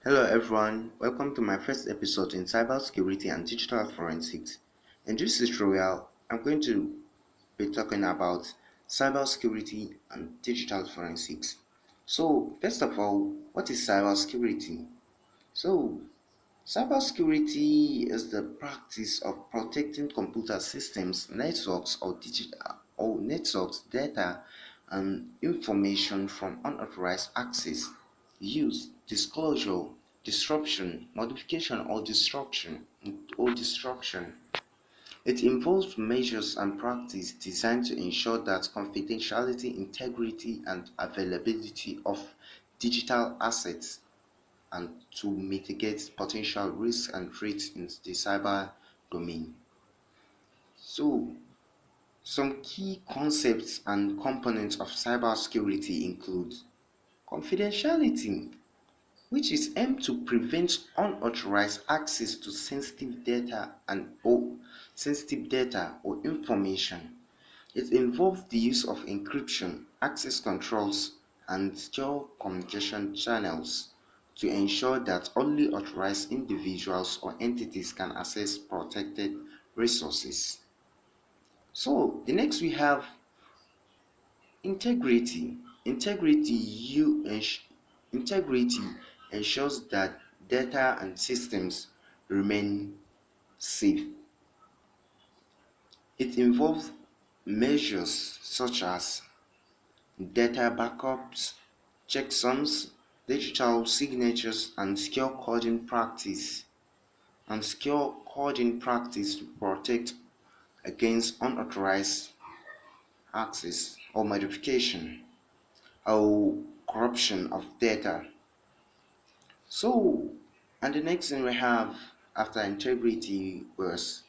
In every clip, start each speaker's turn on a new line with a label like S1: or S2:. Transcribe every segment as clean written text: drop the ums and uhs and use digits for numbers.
S1: Hello everyone, welcome to my first episode in cybersecurity and digital forensics. In this tutorial, I'm going to be talking about cybersecurity and digital forensics. So, first of all, what is cybersecurity? So, cybersecurity is the practice of protecting computer systems, networks or networks, data, and information from unauthorized access, use, disclosure, disruption, modification, or destruction. It involves measures and practice designed to ensure that confidentiality, integrity, and availability of digital assets and to mitigate potential risks and threats in the cyber domain. So, some key concepts and components of cybersecurity include confidentiality, which is aimed to prevent unauthorized access to sensitive data or information. It involves the use of encryption, access controls, and secure communication channels to ensure that only authorized individuals or entities can access protected resources. So, the next we have integrity. Integrity ensures that data and systems remain safe. It involves measures such as data backups, checksums, digital signatures, and secure coding practice to protect against unauthorized access or modification or corruption of data. So, and the next thing we have after integrity was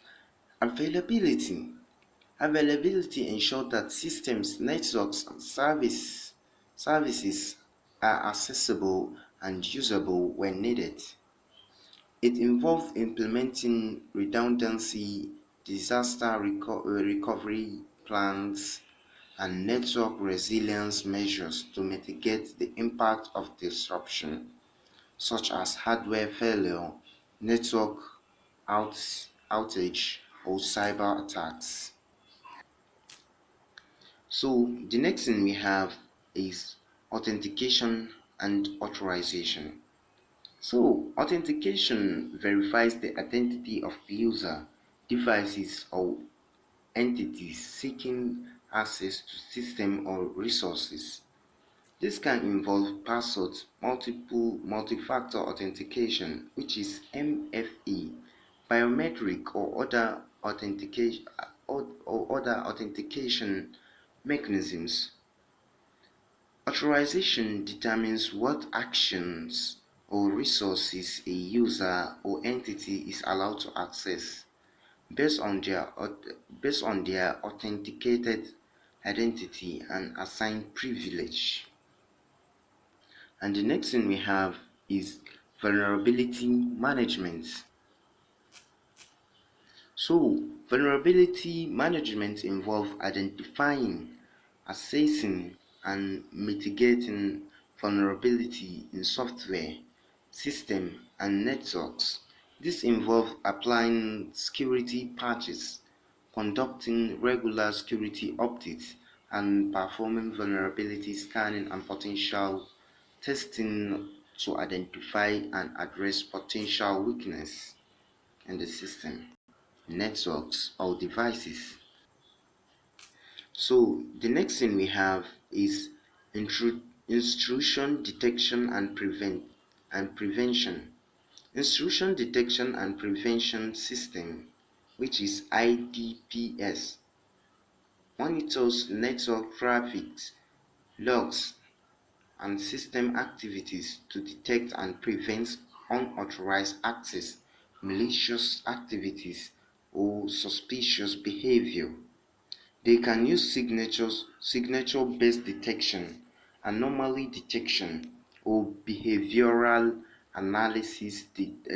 S1: availability. Availability ensures that systems, networks, and services are accessible and usable when needed. It involves implementing redundancy, recovery plans, and network resilience measures to mitigate the impact of disruption, such as hardware failure, network outage, or cyber attacks. So the next thing we have is authentication and authorization. So authentication verifies the identity of user, devices, or entities seeking access to system or resources. This can involve passwords, multi-factor authentication, which is MFA, biometric or other authentication mechanisms. Authorization determines what actions or resources a user or entity is allowed to access based on their authenticated identity and assigned privilege. And the next thing we have is vulnerability management. So, vulnerability management involves identifying, assessing, and mitigating vulnerability in software, system, and networks. This involves applying security patches, conducting regular security updates, and performing vulnerability scanning and potential testing to identify and address potential weakness in the system, networks, or devices. So the next thing we have is intrusion detection and prevention. Intrusion detection and prevention system, which is IDPS, monitors network traffic, logs, and system activities to detect and prevent unauthorized access, malicious activities, or suspicious behavior. They can use signature-based detection, anomaly detection, or behavioral analysis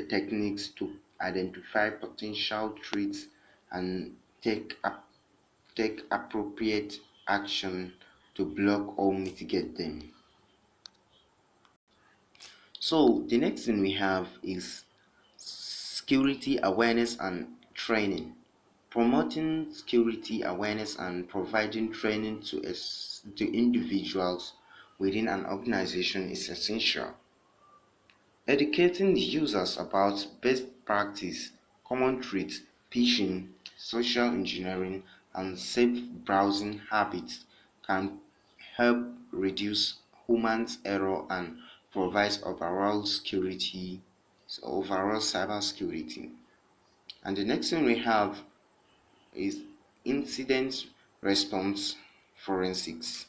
S1: techniques to identify potential threats and take appropriate action to block or mitigate them. So the next thing we have is security awareness and training. Promoting security awareness and providing training to individuals within an organization is essential. Educating the users about best practice, common threats, phishing, social engineering, and safe browsing habits can help reduce human error and provide overall cyber security. And the next thing we have is incident response forensics.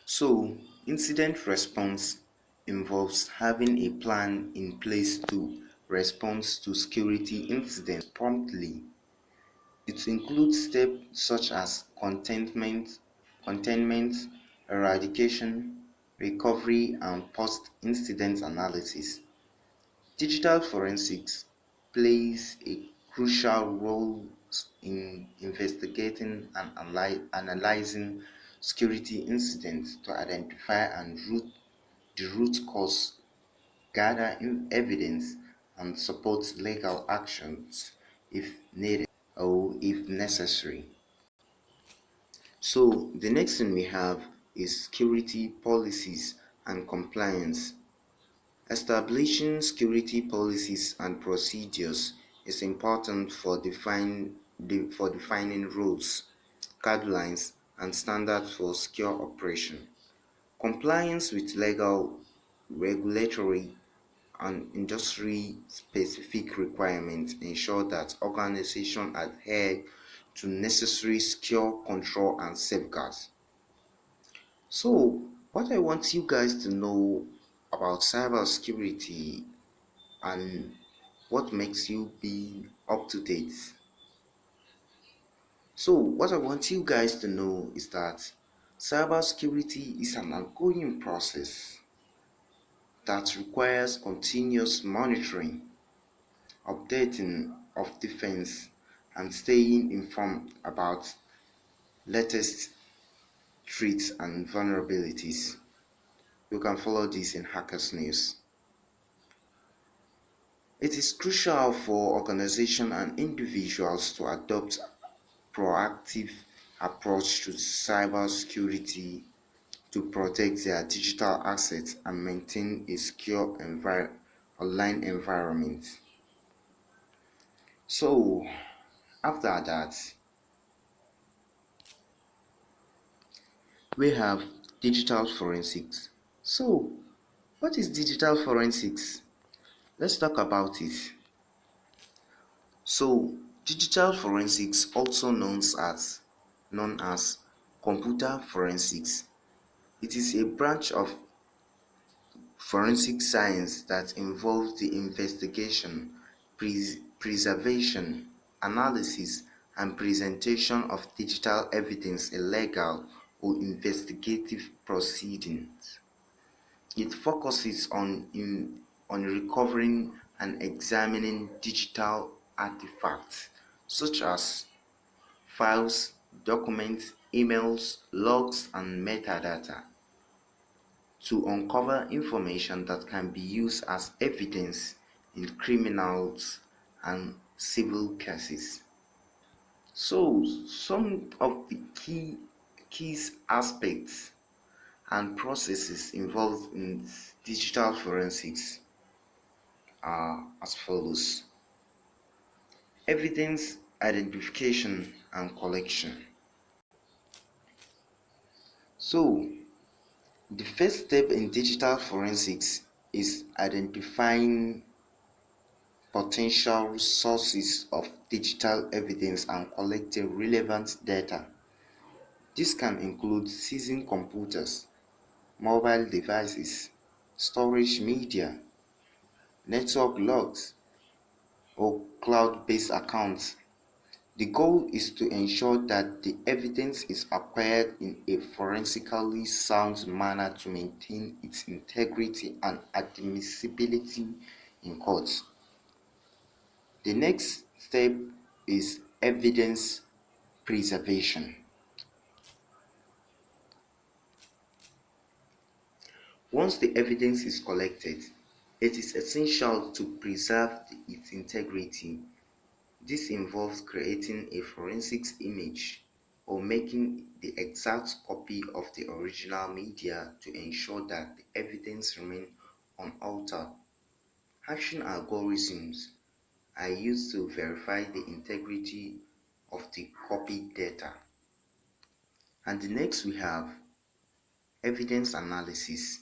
S1: So, incident response involves having a plan in place to respond to security incidents promptly. It includes steps such as containment, eradication, recovery, and post-incident analysis. Digital forensics plays a crucial role in investigating and analyzing security incidents to identify and the root cause, gather evidence, and support legal actions if needed or if necessary. So, the next thing we have is security policies and compliance. Establishing security policies and procedures is important for defining rules, guidelines, and standards for secure operation. Compliance with legal, regulatory, and industry-specific requirements ensure that organizations adhere to necessary secure control and safeguards. So, what I want you guys to know about cybersecurity and what makes you be up to date. So, what I want you guys to know is that cybersecurity is an ongoing process that requires continuous monitoring, updating of defense, and staying informed about latest threats and vulnerabilities. You can follow this in Hackers News. It is crucial for organizations and individuals to adopt proactive approach to cybersecurity to protect their digital assets and maintain a secure online environment. So, after that, we have digital forensics. So, what is digital forensics? Let's talk about it. So, digital forensics, also known as computer forensics, it is a branch of forensic science that involves the investigation, preservation, analysis, and presentation of digital evidence in legal or investigative proceedings. It focuses on recovering and examining digital artifacts such as files, documents, emails, logs, and metadata to uncover information that can be used as evidence in criminals and civil cases. So, some of the key aspects and processes involved in digital forensics are as follows: evidence identification and collection. So, the first step in digital forensics is identifying potential sources of digital evidence and collecting relevant data. This can include seizing computers, mobile devices, storage media, network logs, or cloud-based accounts. The goal is to ensure that the evidence is acquired in a forensically sound manner to maintain its integrity and admissibility in court. The next step is evidence preservation. Once the evidence is collected, it is essential to preserve its integrity. This involves creating a forensics image or making the exact copy of the original media to ensure that the evidence remains unaltered. Hashing algorithms are used to verify the integrity of the copied data. And the next we have evidence analysis.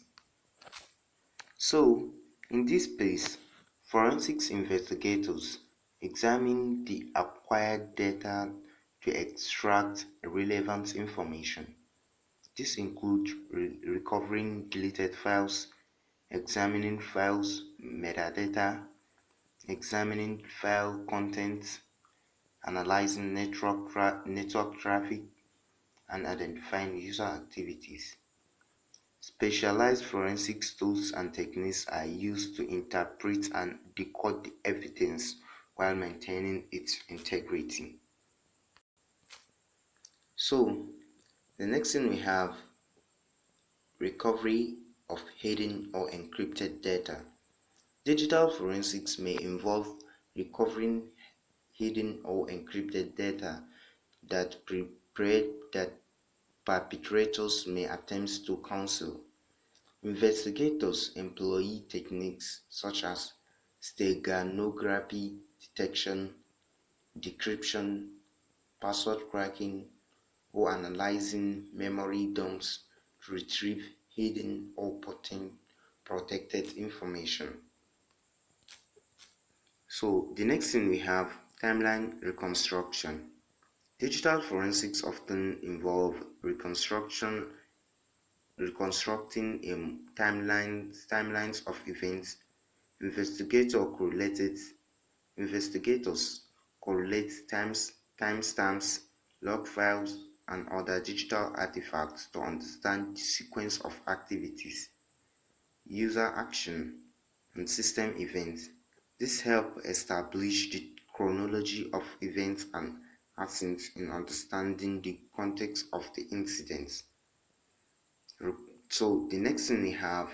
S1: So, in this place, forensics investigators examine the acquired data to extract relevant information. This includes recovering deleted files, examining files metadata, examining file contents, analyzing network traffic, and identifying user activities. Specialized forensic tools and techniques are used to interpret and decode the evidence while maintaining its integrity. So, the next thing we have recovery of hidden or encrypted data. Digital forensics may involve recovering hidden or encrypted data that that perpetrators may attempt to conceal. Investigators employ techniques such as steganography detection, decryption, password cracking, or analyzing memory dumps to retrieve hidden or protected information. So the next thing we have timeline reconstruction. Digital forensics often involve reconstructing timelines of events. Investigators correlate timestamps, log files, and other digital artifacts to understand the sequence of activities, user action, and system events. This helps establish the chronology of events and aids in understanding the context of the incidents. So the next thing we have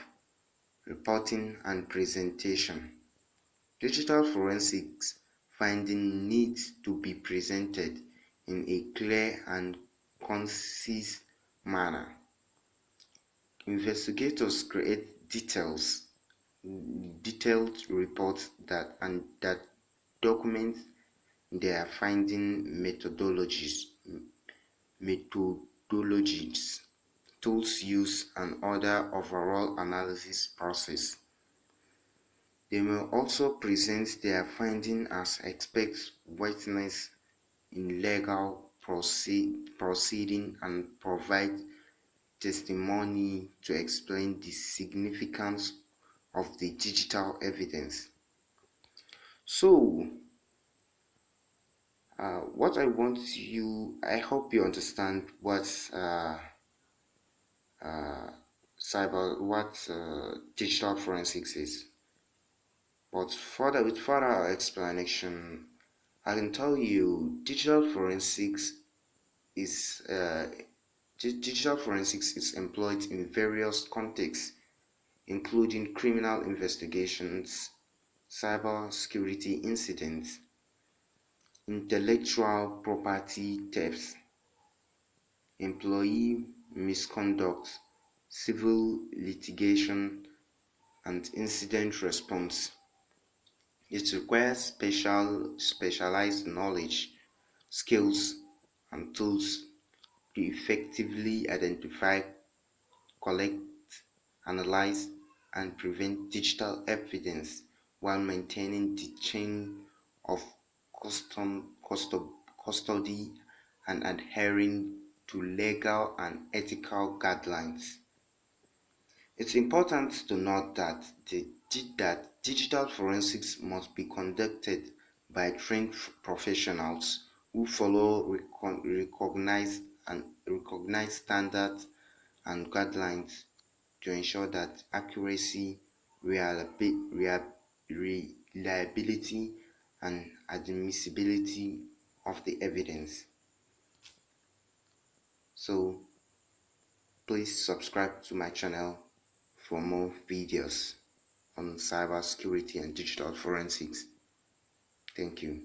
S1: reporting and presentation. Digital forensics finding needs to be presented in a clear and concise manner. Investigators create detailed reports that document their finding methodologies, tools used, and other overall analysis process. They may also present their findings as expert witness in legal proceeding and provide testimony to explain the significance of the digital evidence. So, I hope you understand uh, what digital forensics is. But with further explanation, I can tell you is uh, digital forensics is employed in various contexts, including criminal investigations, cyber security incidents, intellectual property thefts, employee misconduct, civil litigation, and incident response. It requires specialized knowledge, skills, and tools to effectively identify, collect, analyze, and prevent digital evidence while maintaining the chain of custody and adhering to legal and ethical guidelines. It's important to note that digital forensics must be conducted by trained professionals who follow recognized standards and guidelines to ensure that accuracy, reliability, and admissibility of the evidence. So please subscribe to my channel for more videos on cybersecurity and digital forensics. Thank you.